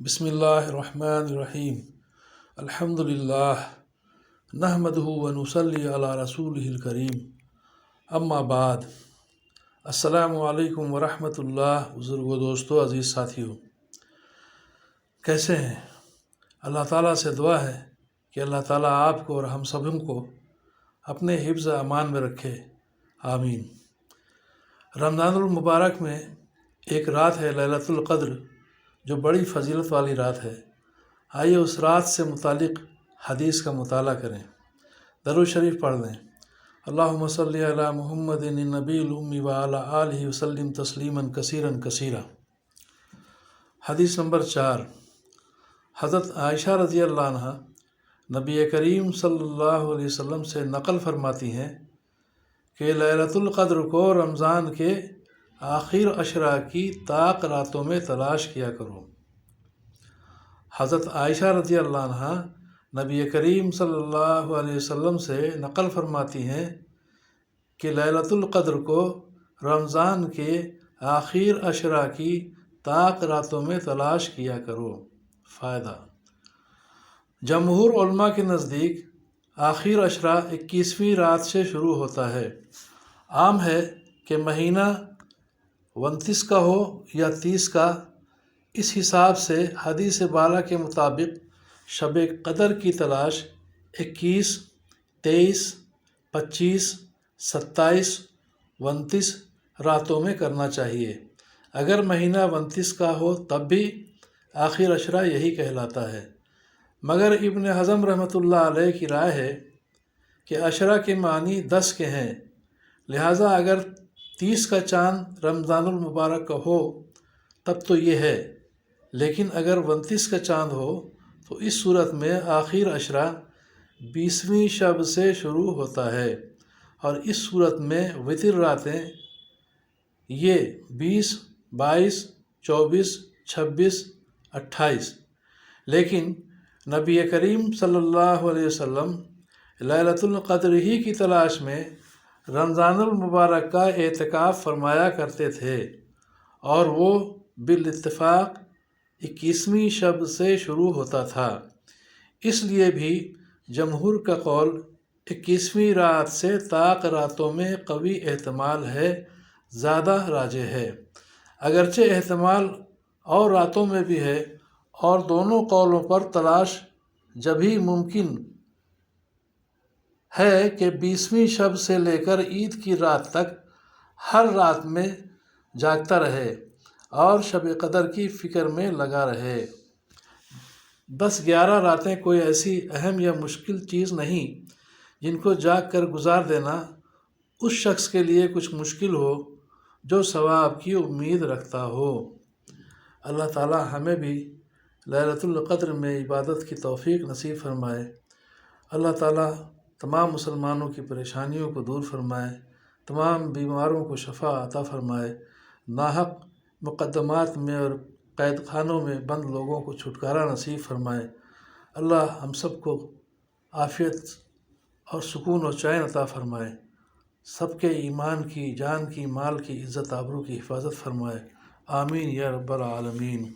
بسم اللہ الرحمن الرحیم الحمد للہ نحمدہ ونصلی علی رسولہ الکریم اما بعد السلام علیکم ورحمۃ اللہ۔ بزرگ و دوستو، عزیز ساتھیو، کیسے ہیں؟ اللہ تعالیٰ سے دعا ہے کہ اللہ تعالیٰ آپ کو اور ہم سبوں کو اپنے حفظ امان میں رکھے، آمین۔ رمضان المبارک میں ایک رات ہے لیلۃ القدر، جو بڑی فضیلت والی رات ہے۔ آئیے اس رات سے متعلق حدیث کا مطالعہ کریں، درود شریف پڑھ لیں۔ اللہم صلی علی محمد النبی الامی وعلی آلہ وسلم تسلیما کثیرا کثیرا۔ حدیث نمبر 4، حضرت عائشہ رضی اللہ عنہ نبی کریم صلی اللہ علیہ وسلم سے نقل فرماتی ہیں کہ لیلۃ القدر کو رمضان کے آخر عشرہ کی طاق راتوں میں تلاش کیا کرو۔ حضرت عائشہ رضی اللہ عنہ نبی کریم صلی اللہ علیہ وسلم سے نقل فرماتی ہیں کہ لیلۃ القدر کو رمضان کے آخر عشرہ کی طاق راتوں میں تلاش کیا کرو۔ فائدہ: جمہور علماء کے نزدیک آخر عشرہ 21ویں رات سے شروع ہوتا ہے۔ عام ہے کہ مہینہ 29 کا ہو یا 30 کا۔ اس حساب سے حدیث بالا کے مطابق شب قدر کی تلاش 21، 23، 25، 27، 29 راتوں میں کرنا چاہیے۔ اگر مہینہ 29 کا ہو تب بھی آخر عشرہ یہی کہلاتا ہے، مگر ابن حزم رحمۃ اللہ علیہ کی رائے ہے کہ عشرہ کے معنی 10 کے ہیں، لہٰذا اگر 30 کا چاند رمضان المبارک کا ہو تب تو یہ ہے، لیکن اگر 29 کا چاند ہو تو اس صورت میں آخر عشرہ 20ویں شب سے شروع ہوتا ہے، اور اس صورت میں وتر راتیں یہ 20، 22، 24، 26، 28۔ لیکن نبی کریم صلی اللہ علیہ وسلم لیلۃ القدر ہی کی تلاش میں رمضان المبارک کا اعتکاف فرمایا کرتے تھے، اور وہ بالاتفاق 21ویں شب سے شروع ہوتا تھا۔ اس لیے بھی جمہور کا قول 21ویں رات سے طاق راتوں میں قوی احتمال ہے، زیادہ راجح ہے، اگرچہ احتمال اور راتوں میں بھی ہے، اور دونوں قولوں پر تلاش جبھی ممکن ہے کہ 20ویں شب سے لے کر عید کی رات تک ہر رات میں جاگتا رہے اور شب قدر کی فکر میں لگا رہے۔ 10-11 راتیں کوئی ایسی اہم یا مشکل چیز نہیں جن کو جاگ کر گزار دینا اس شخص کے لیے کچھ مشکل ہو جو ثواب کی امید رکھتا ہو۔ اللہ تعالی ہمیں بھی لیلۃ القدر میں عبادت کی توفیق نصیب فرمائے۔ اللہ تعالی تمام مسلمانوں کی پریشانیوں کو دور فرمائے، تمام بیماروں کو شفا عطا فرمائے، ناحق مقدمات میں اور قید خانوں میں بند لوگوں کو چھٹکارا نصیب فرمائے۔ اللہ ہم سب کو عافیت اور سکون و چین عطا فرمائے، سب کے ایمان کی، جان کی، مال کی، عزت آبرو کی حفاظت فرمائے، آمین یا رب العالمین۔